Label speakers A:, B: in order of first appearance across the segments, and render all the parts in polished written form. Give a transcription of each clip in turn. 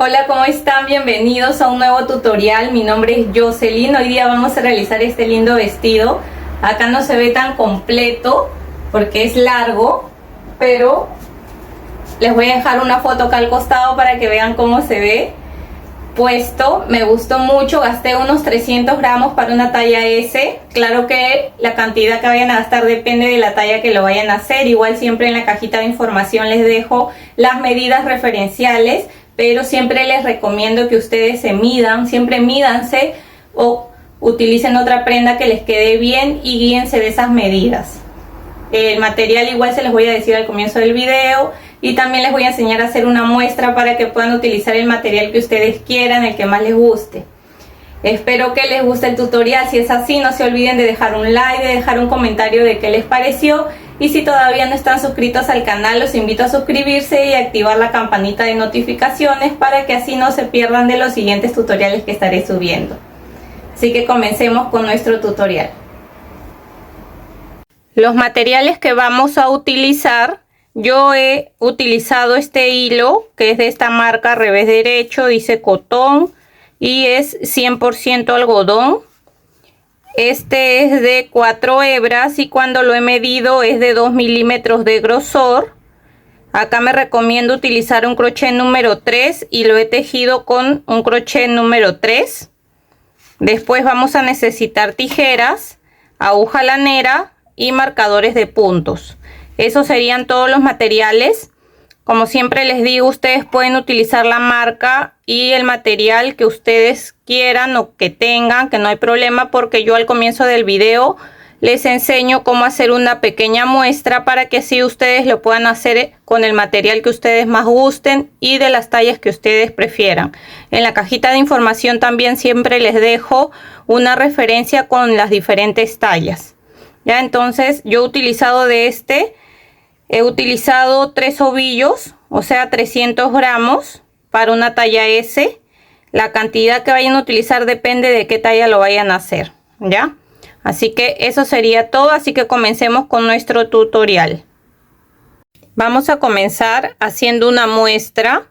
A: Hola, ¿cómo están? Bienvenidos a un nuevo tutorial. Mi nombre es Jocelyn. Hoy día vamos a realizar este lindo vestido. Acá no se ve tan completo porque es largo, pero les voy a dejar una foto acá al costado para que vean cómo se ve puesto. Me gustó mucho, gasté unos 300 gramos para una talla S. Claro que la cantidad que vayan a gastar depende de la talla que lo vayan a hacer. Igual siempre en la cajita de información les dejo las medidas referenciales, pero siempre les recomiendo que ustedes se midan, siempre mídanse o utilicen otra prenda que les quede bien y guíense de esas medidas. El material igual se les voy a decir al comienzo del video, y también les voy a enseñar a hacer una muestra para que puedan utilizar el material que ustedes quieran, el que más les guste. Espero que les guste el tutorial. Si es así, no se olviden de dejar un like, de dejar un comentario de qué les pareció. Y si todavía no están suscritos al canal, los invito a suscribirse y activar la campanita de notificaciones para que así no se pierdan de los siguientes tutoriales que estaré subiendo. Así que comencemos con nuestro tutorial. Los materiales que vamos a utilizar: yo he utilizado este hilo que es de esta marca Revés Derecho, dice cotón y es 100% algodón. Este es de 4 hebras y cuando lo he medido es de 2 milímetros de grosor. Acá me recomiendo utilizar un crochet número 3 y lo he tejido con un crochet número 3. Después vamos a necesitar tijeras, aguja lanera y marcadores de puntos. Esos serían todos los materiales. Como siempre les digo, ustedes pueden utilizar la marca y el material que ustedes quieran o que tengan, que no hay problema, porque yo al comienzo del video les enseño cómo hacer una pequeña muestra para que así ustedes lo puedan hacer con el material que ustedes más gusten y de las tallas que ustedes prefieran. En la cajita de información también siempre les dejo una referencia con las diferentes tallas. Ya, entonces yo he utilizado he utilizado 3 ovillos, o sea 300 gramos para una talla S. La cantidad que vayan a utilizar depende de qué talla lo vayan a hacer, ¿ya? Así que eso sería todo, así que comencemos con nuestro tutorial. Vamos a comenzar haciendo una muestra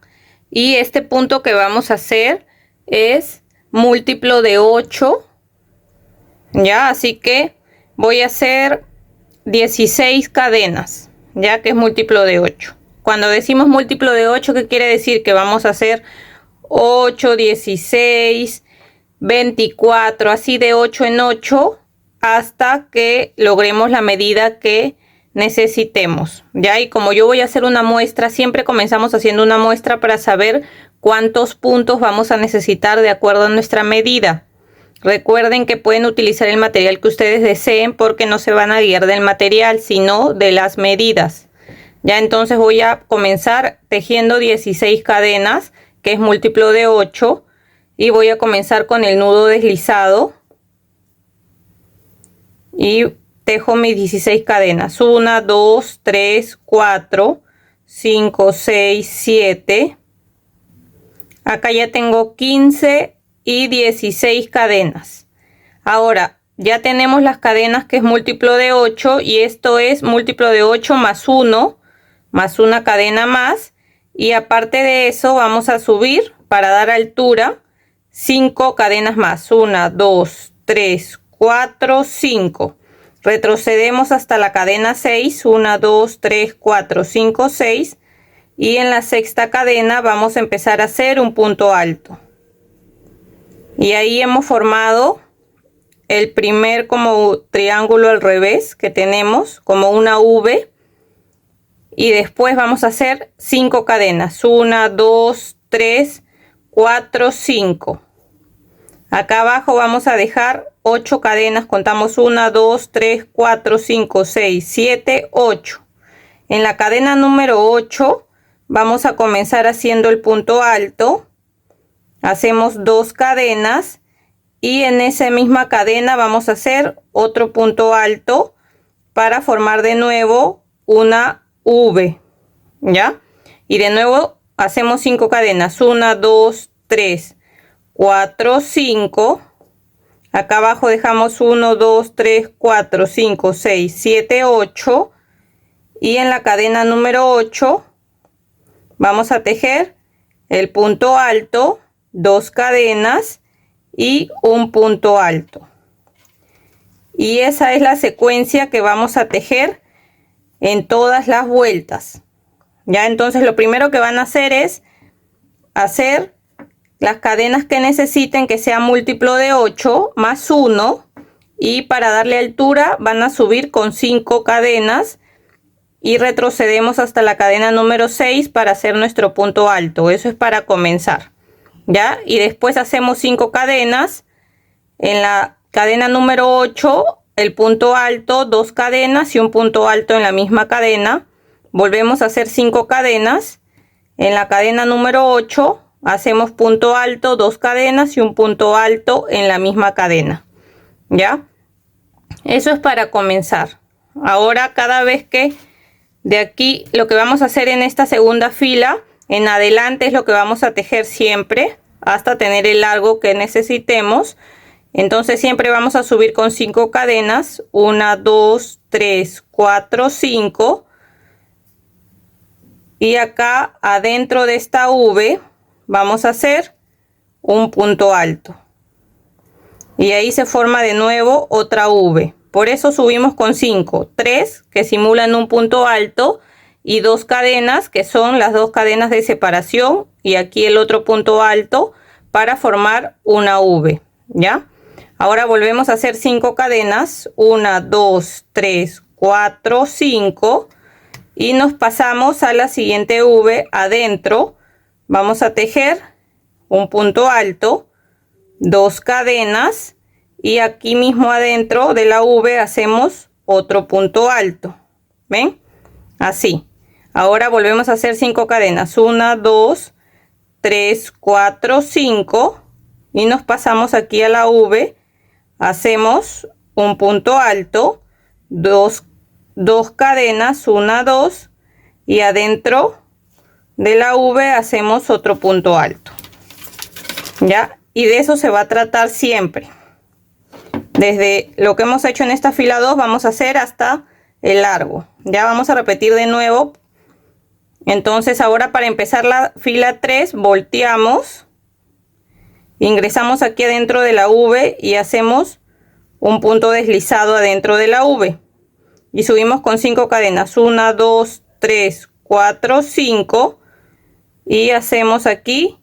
A: y este punto que vamos a hacer es múltiplo de 8, ¿ya? Así que voy a hacer 16 cadenas. Ya que es múltiplo de 8. Cuando decimos múltiplo de 8, ¿qué quiere decir? Que vamos a hacer 8, 16, 24, así de 8 en 8 hasta que logremos la medida que necesitemos. Ya, y como yo voy a hacer una muestra, siempre comenzamos haciendo una muestra para saber cuántos puntos vamos a necesitar de acuerdo a nuestra medida. Recuerden que pueden utilizar el material que ustedes deseen porque no se van a guiar del material, sino de las medidas. Ya, entonces voy a comenzar tejiendo 16 cadenas, que es múltiplo de 8. Y voy a comenzar con el nudo deslizado. Y tejo mis 16 cadenas. 1, 2, 3, 4, 5, 6, 7. Acá ya tengo 15 y 16 cadenas. Ahora ya tenemos las cadenas que es múltiplo de 8 y esto es múltiplo de 8 más 1 más una cadena más, y aparte de eso vamos a subir para dar altura 5 cadenas más. 1, 2, 3, 4, 5. Retrocedemos hasta la cadena 6. 1, 2, 3, 4, 5, 6, y en la sexta cadena vamos a empezar a hacer un punto alto. Y ahí hemos formado el primer como triángulo al revés que tenemos, como una V. Y después vamos a hacer 5 cadenas. 1, 2, 3, 4, 5. Acá abajo vamos a dejar 8 cadenas. Contamos 1, 2, 3, 4, 5, 6, 7, 8. En la cadena número 8 vamos a comenzar haciendo el punto alto. Hacemos 2 cadenas y en esa misma cadena vamos a hacer otro punto alto para formar de nuevo una V, ¿ya? Y de nuevo hacemos 5 cadenas. 1, 2, 3, 4, 5. Acá abajo dejamos 1, 2, 3, 4, 5, 6, 7, 8. Y en la cadena número 8 vamos a tejer el punto alto, 2 cadenas y un punto alto. Y esa es la secuencia que vamos a tejer en todas las vueltas. Ya, entonces lo primero que van a hacer es hacer las cadenas que necesiten, que sea múltiplo de 8 más 1, y para darle altura van a subir con 5 cadenas y retrocedemos hasta la cadena número 6 para hacer nuestro punto alto. Eso es para comenzar, ya, y después hacemos 5 cadenas en la cadena número 8, el punto alto, 2 cadenas y un punto alto en la misma cadena. Volvemos a hacer 5 cadenas en la cadena número 8, hacemos punto alto, 2 cadenas y un punto alto en la misma cadena. Ya, eso es para comenzar. Ahora, cada vez que de aquí, lo que vamos a hacer en esta segunda fila en adelante es lo que vamos a tejer siempre hasta tener el largo que necesitemos. Entonces siempre vamos a subir con 5 cadenas, 1, 2, 3, 4, 5, y acá adentro de esta V vamos a hacer un punto alto y ahí se forma de nuevo otra V. Por eso subimos con 5, 3 que simulan un punto alto y 2 cadenas que son las 2 cadenas de separación, y aquí el otro punto alto para formar una V. ¿Ya? Ahora volvemos a hacer 5 cadenas, 1, 2, 3, 4, 5, y nos pasamos a la siguiente V. Adentro vamos a tejer un punto alto, 2 cadenas, y aquí mismo adentro de la V hacemos otro punto alto. ¿Ven? Así. Ahora volvemos a hacer 5 cadenas, 1, 2, 3, 4, 5, y nos pasamos aquí a la V. Hacemos un punto alto, 2 cadenas, 1, 2, y adentro de la V hacemos otro punto alto. Ya, y de eso se va a tratar siempre. Desde lo que hemos hecho en esta fila 2 vamos a hacer hasta el largo. Ya vamos a repetir de nuevo. Entonces ahora, para empezar la fila 3, volteamos, ingresamos aquí adentro de la V y hacemos un punto deslizado adentro de la V y subimos con 5 cadenas, 1, 2, 3, 4, 5, y hacemos aquí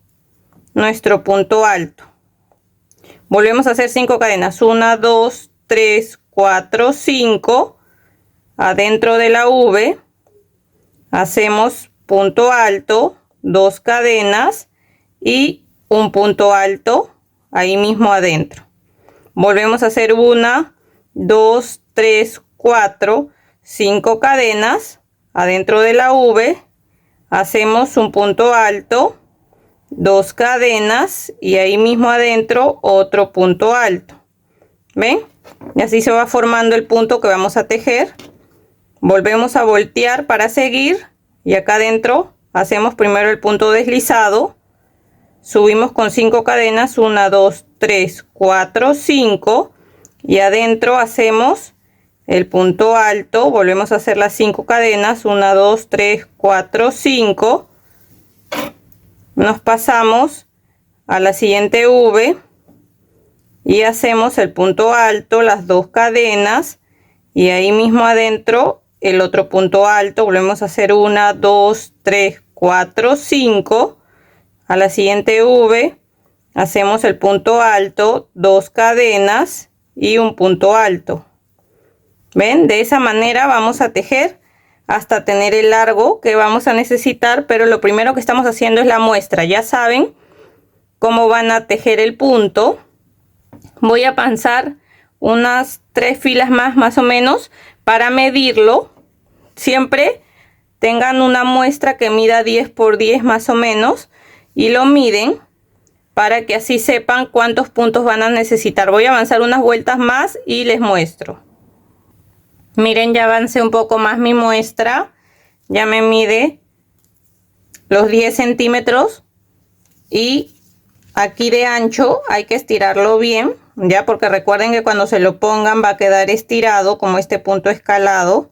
A: nuestro punto alto. Volvemos a hacer 5 cadenas, 1, 2, 3, 4, 5, adentro de la V hacemos punto alto, 2 cadenas y un punto alto ahí mismo adentro. Volvemos a hacer 1, 2, 3, 4, 5 cadenas adentro de la V, hacemos un punto alto, 2 cadenas y ahí mismo adentro otro punto alto. ¿Ven? Y así se va formando el punto que vamos a tejer. Volvemos a voltear para seguir, y acá adentro hacemos primero el punto deslizado, subimos con 5 cadenas, 1, 2, 3, 4, 5, y adentro hacemos el punto alto. Volvemos a hacer las 5 cadenas, 1, 2, 3, 4, 5, nos pasamos a la siguiente V y hacemos el punto alto, las 2 cadenas y ahí mismo adentro el otro punto alto. Volvemos a hacer 1, 2, 3, 4, 5, a la siguiente V hacemos el punto alto, 2 cadenas y un punto alto. ¿Ven? De esa manera vamos a tejer hasta tener el largo que vamos a necesitar, pero lo primero que estamos haciendo es la muestra. Ya saben cómo van a tejer el punto. Voy a pasar unas 3 filas más o menos para medirlo. Siempre tengan una muestra que mida 10 por 10 más o menos y lo miden para que así sepan cuántos puntos van a necesitar. Voy a avanzar unas vueltas más y les muestro. Miren, ya avancé un poco más mi muestra. Ya me mide los 10 centímetros y aquí de ancho hay que estirarlo bien, ya, porque recuerden que cuando se lo pongan va a quedar estirado como este punto escalado.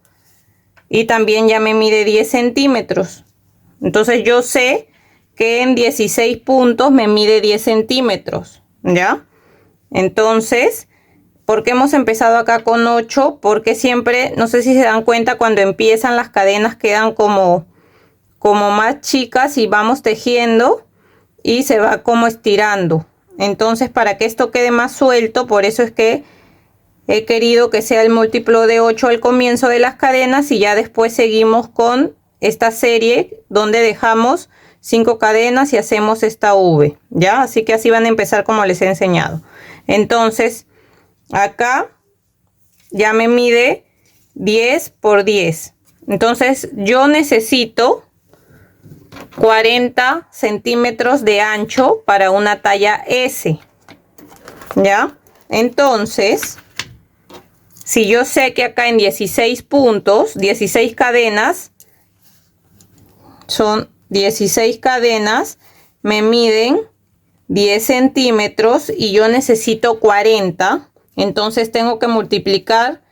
A: Y también ya me mide 10 centímetros. Entonces yo sé que en 16 puntos me mide 10 centímetros, ¿ya? Entonces, ¿por qué hemos empezado acá con 8? Porque siempre, no sé si se dan cuenta, cuando empiezan las cadenas quedan como más chicas y vamos tejiendo y se va como estirando. Entonces, para que esto quede más suelto, por eso es que he querido que sea el múltiplo de 8 al comienzo de las cadenas y ya después seguimos con esta serie donde dejamos 5 cadenas y hacemos esta V, ¿ya? Así que así van a empezar como les he enseñado. Entonces, acá ya me mide 10 por 10. Entonces, yo necesito 40 centímetros de ancho para una talla S, ¿ya? Entonces, si yo sé que acá en 16 puntos, 16 cadenas, son 16 cadenas, me miden 10 centímetros y yo necesito 40. Entonces tengo que multiplicar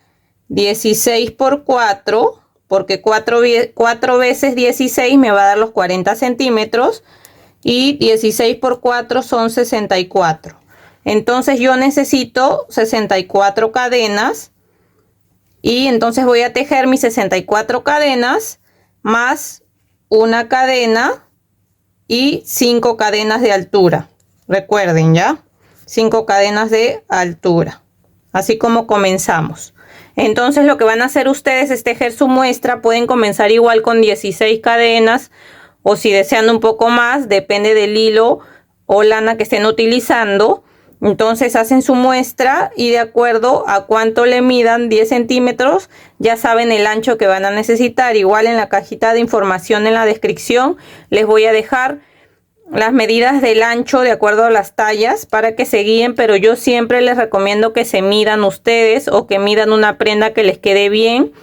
A: 16 por 4, porque 4 veces 16 me va a dar los 40 centímetros. Y 16 por 4 son 64. Entonces yo necesito 64 cadenas. Y entonces voy a tejer mis 64 cadenas más una cadena y 5 cadenas de altura. Recuerden, ya, 5 cadenas de altura, así como comenzamos. Entonces lo que van a hacer ustedes es tejer su muestra. Pueden comenzar igual con 16 cadenas o si desean un poco más, depende del hilo o lana que estén utilizando. Entonces hacen su muestra y de acuerdo a cuánto le midan 10 centímetros, ya saben el ancho que van a necesitar. Igual en la cajita de información en la descripción les voy a dejar las medidas del ancho de acuerdo a las tallas para que se guíen, pero yo siempre les recomiendo que se midan ustedes o que midan una prenda que les quede bien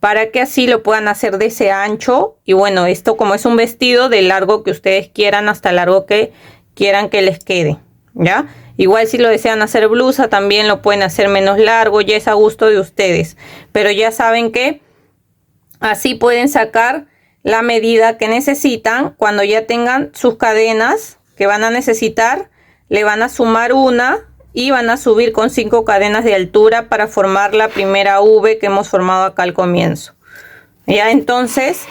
A: para que así lo puedan hacer de ese ancho. Y bueno, esto como es un vestido, del largo que ustedes quieran hasta el largo que quieran que les quede, ¿ya? Igual si lo desean hacer blusa también lo pueden hacer menos largo, ya es a gusto de ustedes, pero ya saben que así pueden sacar la medida que necesitan. Cuando ya tengan sus cadenas que van a necesitar, le van a sumar una y van a subir con 5 cadenas de altura para formar la primera V que hemos formado acá al comienzo. Ya, entonces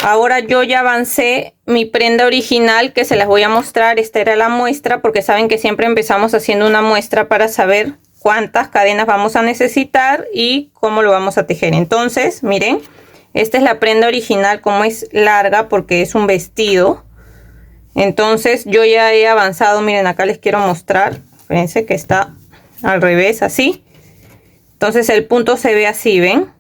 A: ahora yo ya avancé mi prenda original, que se las voy a mostrar. Esta era la muestra, porque saben que siempre empezamos haciendo una muestra para saber cuántas cadenas vamos a necesitar y cómo lo vamos a tejer. Entonces, miren, esta es la prenda original, como es larga porque es un vestido. Entonces yo ya he avanzado, miren, acá les quiero mostrar. Fíjense que está al revés, así. Entonces el punto se ve así, ¿ven?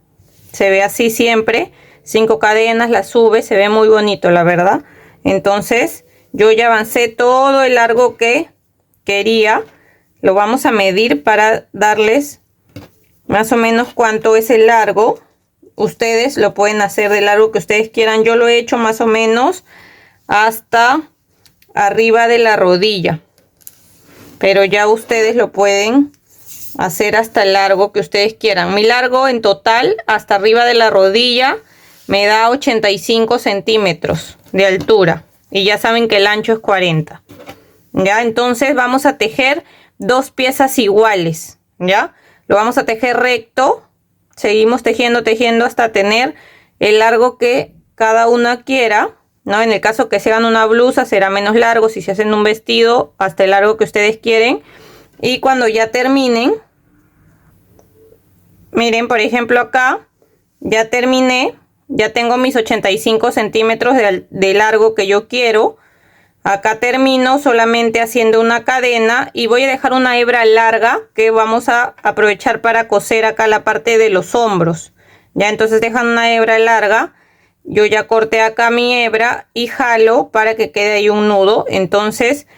A: Se ve así siempre. 5 cadenas, las sube, se ve muy bonito, la verdad. Entonces yo ya avancé todo el largo que quería. Lo vamos a medir para darles más o menos cuánto es el largo. Ustedes lo pueden hacer de largo que ustedes quieran. Yo lo he hecho más o menos hasta arriba de la rodilla, pero ya ustedes lo pueden hacer hasta el largo que ustedes quieran. Mi largo en total hasta arriba de la rodilla me da 85 centímetros de altura y ya saben que el ancho es 40. Ya, entonces vamos a tejer 2 piezas iguales. Ya, lo vamos a tejer recto. Seguimos tejiendo hasta tener el largo que cada una quiera, ¿no? En el caso que se hagan una blusa será menos largo, si se hacen un vestido hasta el largo que ustedes quieren. Y cuando ya terminen, miren, por ejemplo acá ya terminé, ya tengo mis 85 centímetros de largo que yo quiero. Acá termino solamente haciendo una cadena y voy a dejar una hebra larga que vamos a aprovechar para coser acá la parte de los hombros. Ya, entonces dejan una hebra larga. Yo ya corté acá mi hebra y jalo para que quede ahí un nudo. Entonces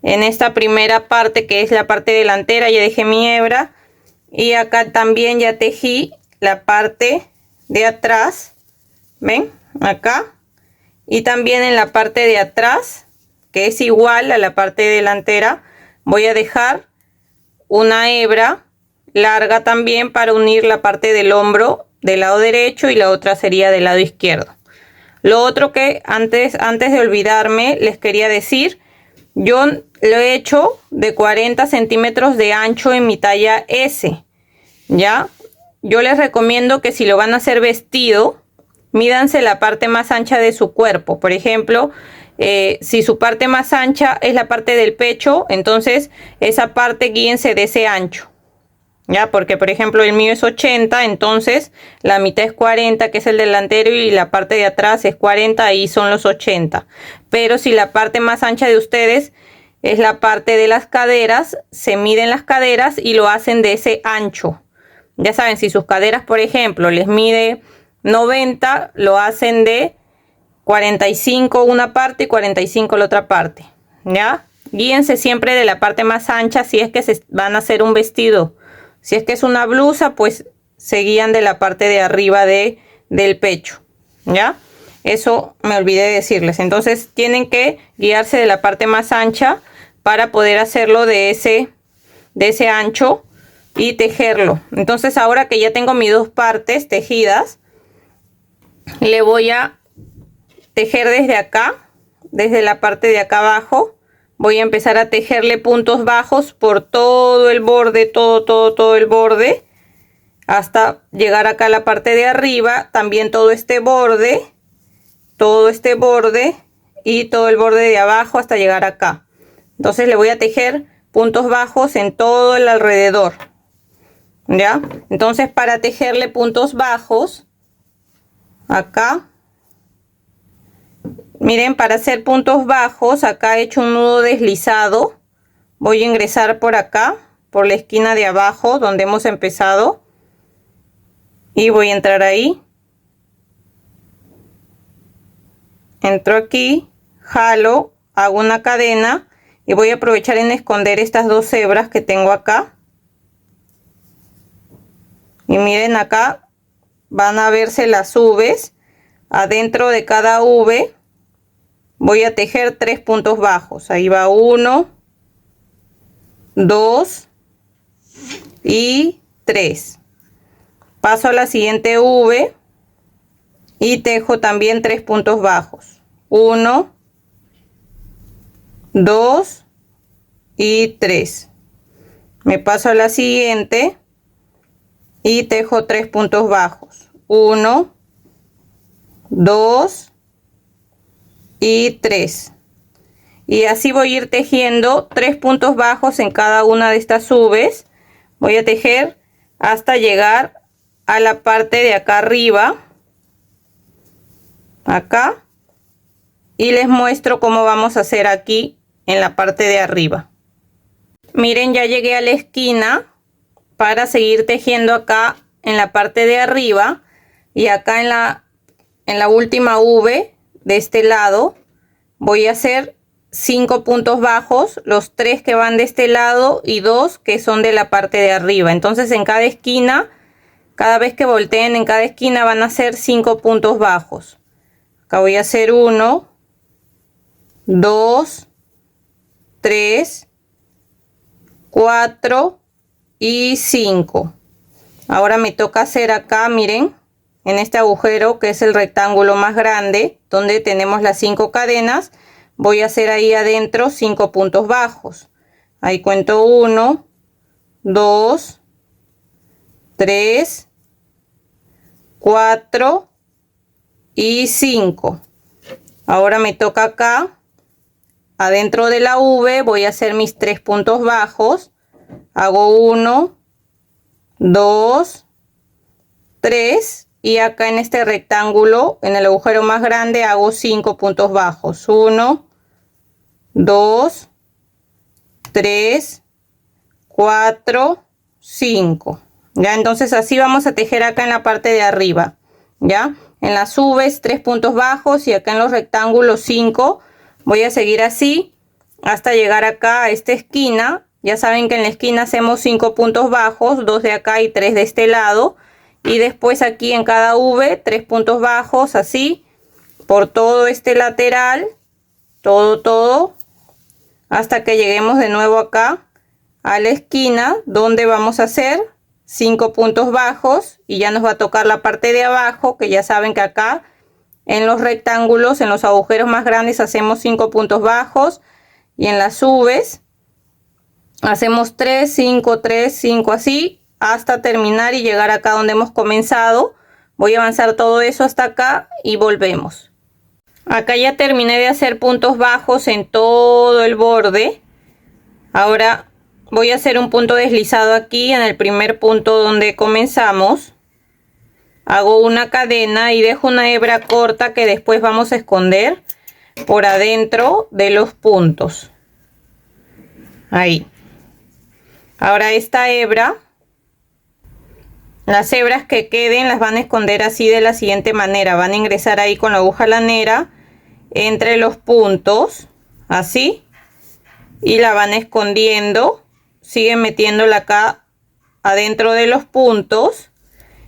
A: en esta primera parte, que es la parte delantera, ya dejé mi hebra y acá también ya tejí la parte de atrás. ¿Ven? Acá. Y también en la parte de atrás, que es igual a la parte delantera, voy a dejar una hebra larga también para unir la parte del hombro del lado derecho y la otra sería del lado izquierdo. Lo otro que antes de olvidarme les quería decir, yo lo he hecho de 40 centímetros de ancho en mi talla S, ¿ya? Yo les recomiendo que si lo van a hacer vestido, mídanse la parte más ancha de su cuerpo. Por ejemplo, si su parte más ancha es la parte del pecho, entonces esa parte guíense de ese ancho. Ya, porque por ejemplo el mío es 80, entonces la mitad es 40, que es el delantero, y la parte de atrás es 40, ahí son los 80. Pero si la parte más ancha de ustedes es la parte de las caderas, se miden las caderas y lo hacen de ese ancho. Ya saben, si sus caderas, por ejemplo, les mide 90, lo hacen de 45 una parte y 45 la otra parte. ¿Ya? Guíense siempre de la parte más ancha si es que se van a hacer un vestido. Si es que es una blusa, pues se guían de la parte de arriba del pecho. ¿Ya? Eso me olvidé de decirles. Entonces tienen que guiarse de la parte más ancha para poder hacerlo de ese ancho y tejerlo. Entonces ahora que ya tengo mis dos partes tejidas, le voy a tejer desde acá, desde la parte de acá abajo. Voy a empezar a tejerle puntos bajos por todo el borde, todo el borde, hasta llegar acá a la parte de arriba. También todo este borde y todo el borde de abajo hasta llegar acá. Entonces le voy a tejer puntos bajos en todo el alrededor. ¿Ya? Entonces para tejerle puntos bajos acá, miren, para hacer puntos bajos, acá he hecho un nudo deslizado. Voy a ingresar por acá, por la esquina de abajo donde hemos empezado. Y voy a entrar ahí. Entro aquí, jalo, hago una cadena y voy a aprovechar en esconder estas dos hebras que tengo acá. Y miren, acá van a verse las V's. Adentro de cada V voy a tejer 3 puntos bajos. Ahí va 1, 2 y 3. Paso a la siguiente V y tejo también 3 puntos bajos. 1, 2 y 3. Me paso a la siguiente y tejo 3 puntos bajos. 1, 2 y 3. Y así voy a ir tejiendo 3 puntos bajos en cada una de estas V's. Voy a tejer hasta llegar a la parte de acá arriba, acá, y les muestro cómo vamos a hacer aquí en la parte de arriba. Miren, ya llegué a la esquina para seguir tejiendo acá en la parte de arriba, y acá en la última V de este lado voy a hacer 5 puntos bajos, los 3 que van de este lado y 2 que son de la parte de arriba. Entonces en cada esquina, cada vez que volteen en cada esquina, van a hacer 5 puntos bajos. Acá voy a hacer 1, 2, 3, 4 y 5. Ahora me toca hacer acá, miren, en este agujero que es el rectángulo más grande, donde tenemos las 5 cadenas, voy a hacer ahí adentro 5 puntos bajos. Ahí cuento 1, 2, 3, 4 y 5. Ahora me toca acá, adentro de la V, voy a hacer mis 3 puntos bajos. Hago 1, 2, 3. Y acá en este rectángulo, en el agujero más grande, hago 5 puntos bajos. 1, 2, 3, 4, 5. Ya, entonces así vamos a tejer acá en la parte de arriba. Ya, en las V's 3 puntos bajos y acá en los rectángulos 5. Voy a seguir así hasta llegar acá a esta esquina. Ya saben que en la esquina hacemos 5 puntos bajos, 2 de acá y 3 de este lado. Y después aquí en cada V 3 puntos bajos, así por todo este lateral, todo hasta que lleguemos de nuevo acá a la esquina donde vamos a hacer 5 puntos bajos y ya nos va a tocar la parte de abajo, que ya saben que acá En los rectángulos, en los agujeros más grandes hacemos 5 puntos bajos y en las subes hacemos 3, 5, 3, 5 así hasta terminar y llegar acá donde hemos comenzado. Voy a avanzar todo eso hasta acá y volvemos. Acá ya terminé de hacer puntos bajos en todo el borde. Ahora voy a hacer un punto deslizado aquí en el primer punto donde comenzamos. Hago una cadena y dejo una hebra corta que después vamos a esconder por adentro de los puntos. Ahí. Ahora esta hebra, las hebras que queden las van a esconder así de la siguiente manera. Van a ingresar ahí con la aguja lanera entre los puntos, así. Y la van escondiendo. Siguen metiéndola acá adentro de los puntos.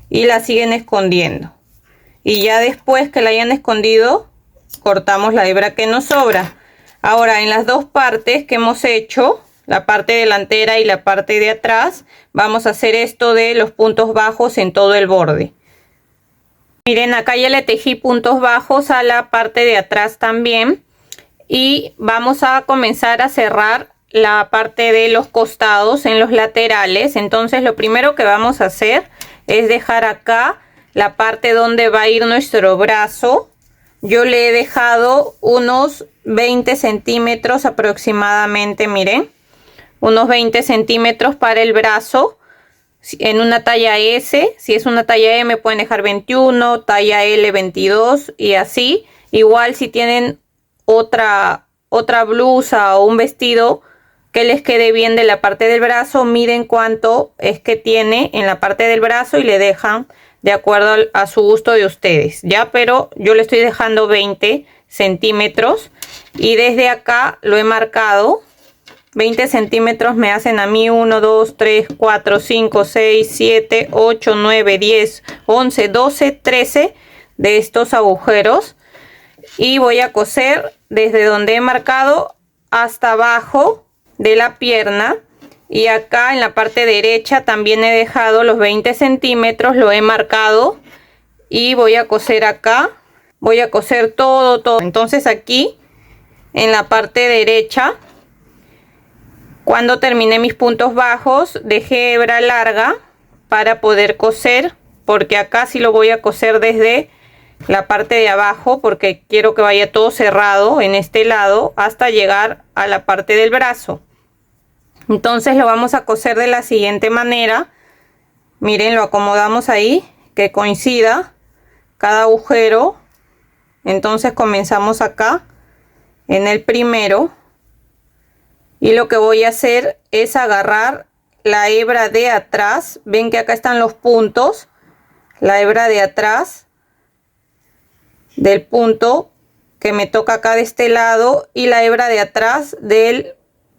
A: Y la siguen escondiendo, y ya después que la hayan escondido cortamos la hebra que nos sobra. Ahora en las dos partes que hemos hecho, la parte delantera y la parte de atrás, vamos a hacer esto de los puntos bajos en todo el borde. Miren, acá ya le tejí puntos bajos a la parte de atrás también, y vamos a comenzar a cerrar la parte de los costados en los laterales. Entonces lo primero que vamos a hacer es dejar acá la parte donde va a ir nuestro brazo. Yo le he dejado unos 20 centímetros aproximadamente, miren, unos 20 centímetros para el brazo en una talla S. Si es una talla M pueden dejar 21, talla L 22 y así. Igual si tienen otra blusa o un vestido que les quede bien de la parte del brazo, miden cuánto es que tiene en la parte del brazo y le dejan de acuerdo a su gusto de ustedes, ya, pero yo le estoy dejando 20 centímetros y desde acá lo he marcado. 20 centímetros me hacen a mí 1, 2, 3, 4, 5, 6, 7, 8, 9, 10, 11, 12, 13 de estos agujeros, y voy a coser desde donde he marcado hasta abajo de la pierna. Y acá en la parte derecha también he dejado los 20 centímetros, lo he marcado y voy a coser acá, voy a coser todo. Entonces aquí en la parte derecha, cuando terminé mis puntos bajos, dejé hebra larga para poder coser, porque acá sí lo voy a coser desde la parte de abajo, porque quiero que vaya todo cerrado en este lado hasta llegar a la parte del brazo. Entonces lo vamos a coser de la siguiente manera. Miren, lo acomodamos ahí que coincida cada agujero. Entonces comenzamos acá en el primero, y lo que voy a hacer es agarrar la hebra de atrás. Ven que acá están los puntos, la hebra de atrás del punto que me toca acá de este lado y la hebra de atrás del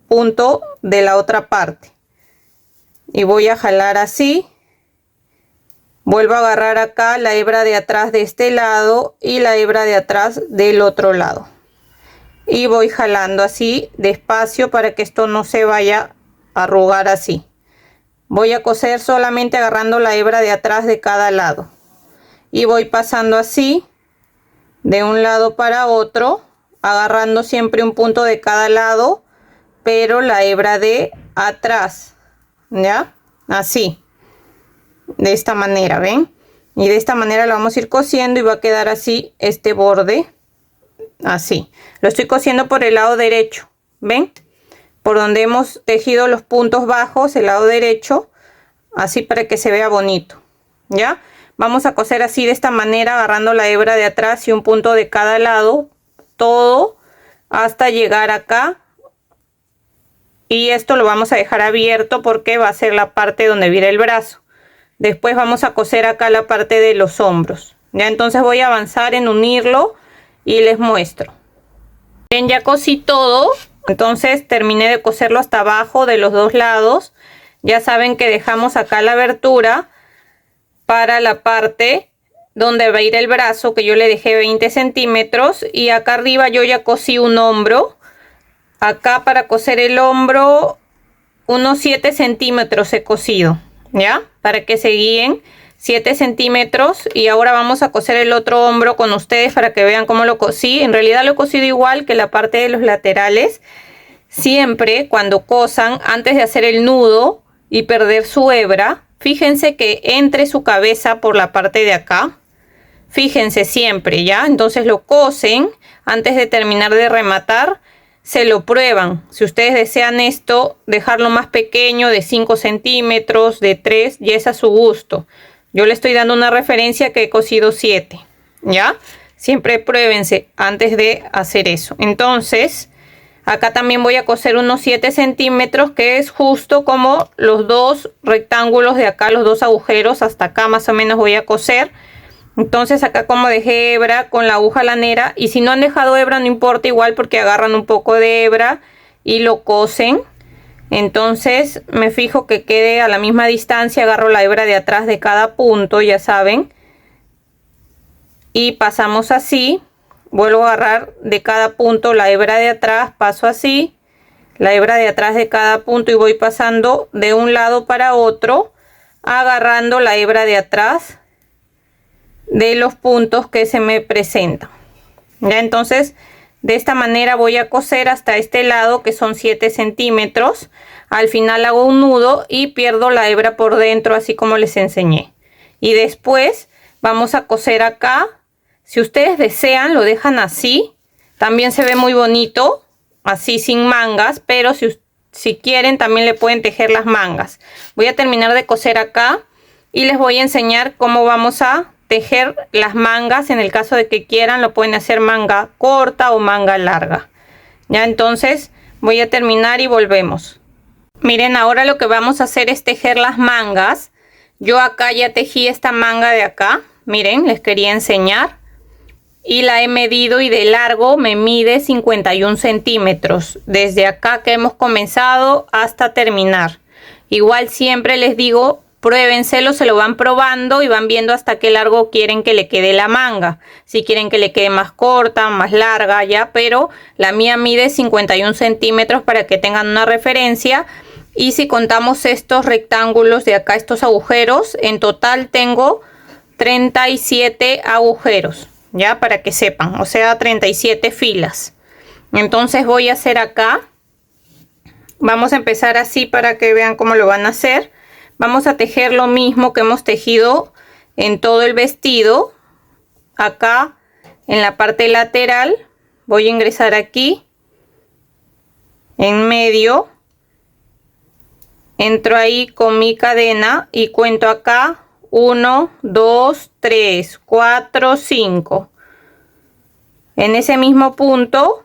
A: punto de la otra parte, y voy a jalar así. Vuelvo a agarrar acá la hebra de atrás de este lado y la hebra de atrás del otro lado, y voy jalando así despacio para que esto no se vaya a arrugar así. Voy a coser solamente agarrando la hebra de atrás de cada lado y voy pasando así de un lado para otro, agarrando siempre un punto de cada lado, pero la hebra de atrás, ya, así, de esta manera, ven, y de esta manera lo vamos a ir cosiendo y va a quedar así este borde, así. Lo estoy cosiendo por el lado derecho, ven, por donde hemos tejido los puntos bajos, el lado derecho, así para que se vea bonito, ya. Vamos a coser así de esta manera, agarrando la hebra de atrás y un punto de cada lado, todo hasta llegar acá. Y esto lo vamos a dejar abierto porque va a ser la parte donde viene el brazo. Después vamos a coser acá la parte de los hombros. Ya, entonces voy a avanzar en unirlo y les muestro. Bien, ya cosí todo. Entonces terminé de coserlo hasta abajo de los dos lados. Ya saben que dejamos acá la abertura para la parte donde va a ir el brazo, que yo le dejé 20 centímetros. Y acá arriba yo ya cosí un hombro. Acá para coser el hombro unos 7 centímetros he cosido, ya, para que se guíen. 7 centímetros. Y ahora vamos a coser el otro hombro con ustedes para que vean cómo lo cosí. En realidad lo he cosido igual que la parte de los laterales. Siempre cuando cosan, antes de hacer el nudo y perder su hebra, fíjense que entre su cabeza por la parte de acá. Fíjense siempre, ¿ya? Entonces lo cosen antes de terminar de rematar. Se lo prueban. Si ustedes desean esto, dejarlo más pequeño, de 5 centímetros, de 3, ya es a su gusto. Yo le estoy dando una referencia que he cosido 7, ¿ya? Siempre pruébense antes de hacer eso. Entonces, acá también voy a coser unos 7 centímetros, que es justo como los dos rectángulos de acá, los dos agujeros. Hasta acá más o menos voy a coser. Entonces acá como dejé hebra con la aguja lanera, y si no han dejado hebra no importa igual, porque agarran un poco de hebra y lo cosen. Entonces me fijo que quede a la misma distancia, agarro la hebra de atrás de cada punto, ya saben. Y pasamos así, vuelvo a agarrar de cada punto la hebra de atrás, paso así, la hebra de atrás de cada punto y voy pasando de un lado para otro, agarrando la hebra de atrás de los puntos que se me presentan. Ya, entonces de esta manera voy a coser hasta este lado, que son 7 centímetros. Al final hago un nudo y pierdo la hebra por dentro, así como les enseñé. Y después vamos a coser acá. Si ustedes desean lo dejan así, también se ve muy bonito así sin mangas, pero si quieren también le pueden tejer las mangas. Voy a terminar de coser acá y les voy a enseñar cómo vamos a tejer las mangas. En el caso de que quieran, lo pueden hacer manga corta o manga larga. Ya, entonces voy a terminar y volvemos. Miren, ahora lo que vamos a hacer es tejer las mangas. Yo acá ya tejí esta manga de acá, miren, les quería enseñar, y la he medido, y de largo me mide 51 centímetros desde acá que hemos comenzado hasta terminar. Igual siempre les digo, pruébenselo, se lo van probando y van viendo hasta qué largo quieren que le quede la manga. Si quieren que le quede más corta, más larga, ya, pero la mía mide 51 centímetros para que tengan una referencia. Y si contamos estos rectángulos de acá, estos agujeros, en total tengo 37 agujeros, ya, para que sepan, o sea, 37 filas. Entonces voy a hacer acá, vamos a empezar así para que vean cómo lo van a hacer. Vamos a tejer lo mismo que hemos tejido en todo el vestido. Acá en la parte lateral voy a ingresar aquí en medio, entro ahí con mi cadena y cuento acá 1, 2, 3, 4, 5. En ese mismo punto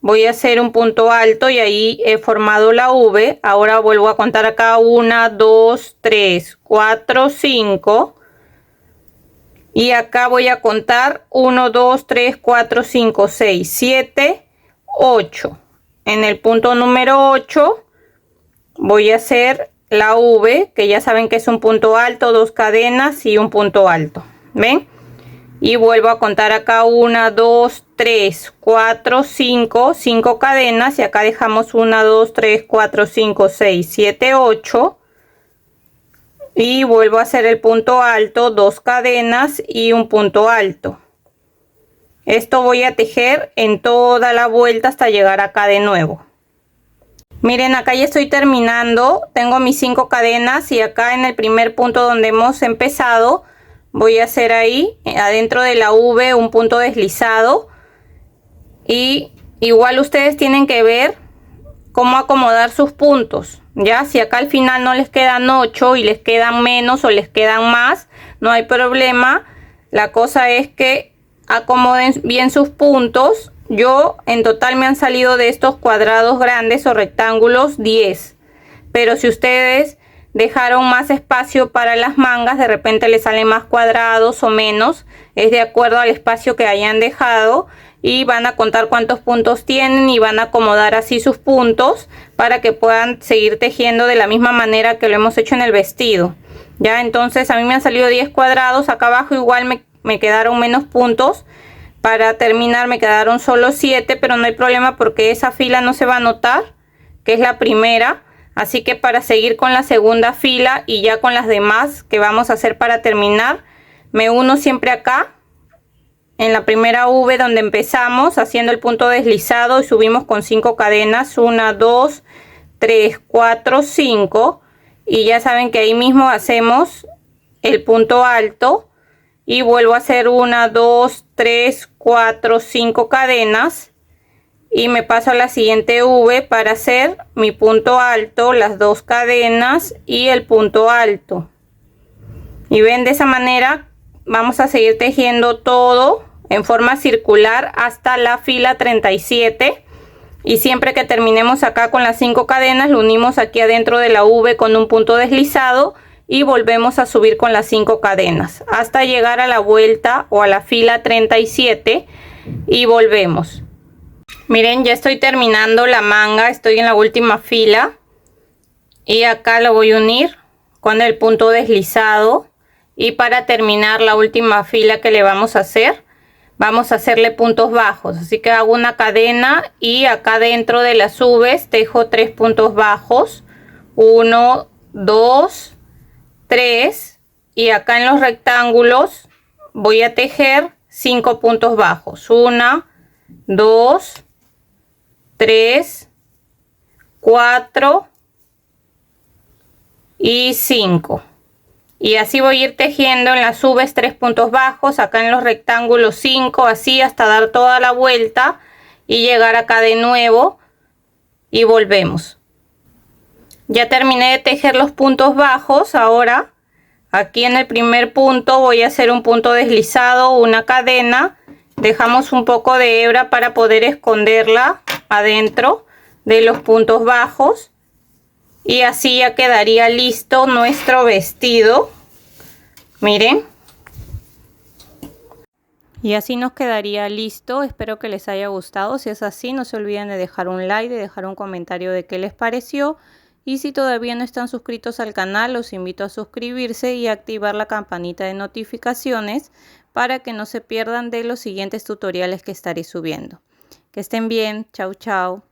A: voy a hacer un punto alto y ahí he formado la V. Ahora vuelvo a contar acá 1, 2, 3, 4, 5. Y acá voy a contar 1, 2, 3, 4, 5, 6, 7, 8. En el punto número 8 voy a hacer la V, que ya saben que es un punto alto, 2 cadenas y un punto alto. ¿Ven? Y vuelvo a contar acá 1, 2, 3, 4, 5, 5 cadenas, y acá dejamos 1, 2, 3, 4, 5, 6, 7, 8. Y vuelvo a hacer el punto alto, 2 cadenas y un punto alto. Esto voy a tejer en toda la vuelta hasta llegar acá de nuevo. Miren, acá ya estoy terminando, tengo mis 5 cadenas, y acá en el primer punto donde hemos empezado voy a hacer ahí adentro de la V un punto deslizado. Y igual ustedes tienen que ver cómo acomodar sus puntos, ya. Si acá al final no les quedan 8 y les quedan menos o les quedan más, no hay problema. La cosa es que acomoden bien sus puntos. Yo en total me han salido de estos cuadrados grandes o rectángulos 10, pero si ustedes dejaron más espacio para las mangas, de repente les salen más cuadrados o menos, es de acuerdo al espacio que hayan dejado. Y van a contar cuántos puntos tienen y van a acomodar así sus puntos para que puedan seguir tejiendo de la misma manera que lo hemos hecho en el vestido. Ya, entonces a mí me han salido 10 cuadrados. Acá abajo igual me quedaron menos puntos. Para terminar me quedaron solo 7, pero no hay problema porque esa fila no se va a notar, que es la primera. Así que para seguir con la segunda fila y ya con las demás que vamos a hacer para terminar, me uno siempre acá en la primera V donde empezamos haciendo el punto deslizado y subimos con 5 cadenas, 1, 2, 3, 4, 5, y ya saben que ahí mismo hacemos el punto alto y vuelvo a hacer 1, 2, 3, 4, 5 cadenas y me paso a la siguiente V para hacer mi punto alto, las 2 cadenas y el punto alto. Y ven, de esa manera vamos a seguir tejiendo todo en forma circular hasta la fila 37, y siempre que terminemos acá con las 5 cadenas lo unimos aquí adentro de la V con un punto deslizado y volvemos a subir con las 5 cadenas hasta llegar a la vuelta o a la fila 37 y volvemos. Miren, ya estoy terminando la manga, estoy en la última fila y acá lo voy a unir con el punto deslizado, y para terminar la última fila que le vamos a hacer, vamos a hacerle puntos bajos, así que hago una cadena y acá dentro de las V's tejo 3 puntos bajos, 1, 2, 3, y acá en los rectángulos voy a tejer 5 puntos bajos, 1, 2, 3, 4 y 5, y así voy a ir tejiendo en las V's 3 puntos bajos, acá en los rectángulos 5, así hasta dar toda la vuelta y llegar acá de nuevo y volvemos. Ya terminé de tejer los puntos bajos. Ahora aquí en el primer punto voy a hacer un punto deslizado, una cadena, dejamos un poco de hebra para poder esconderla adentro de los puntos bajos, y así ya quedaría listo nuestro vestido. Miren, y así nos quedaría listo. Espero que les haya gustado. Si es así, no se olviden de dejar un like, de dejar un comentario de qué les pareció, y si todavía no están suscritos al canal, los invito a suscribirse y activar la campanita de notificaciones para que no se pierdan de los siguientes tutoriales que estaré subiendo. Que estén bien. Chau, chau.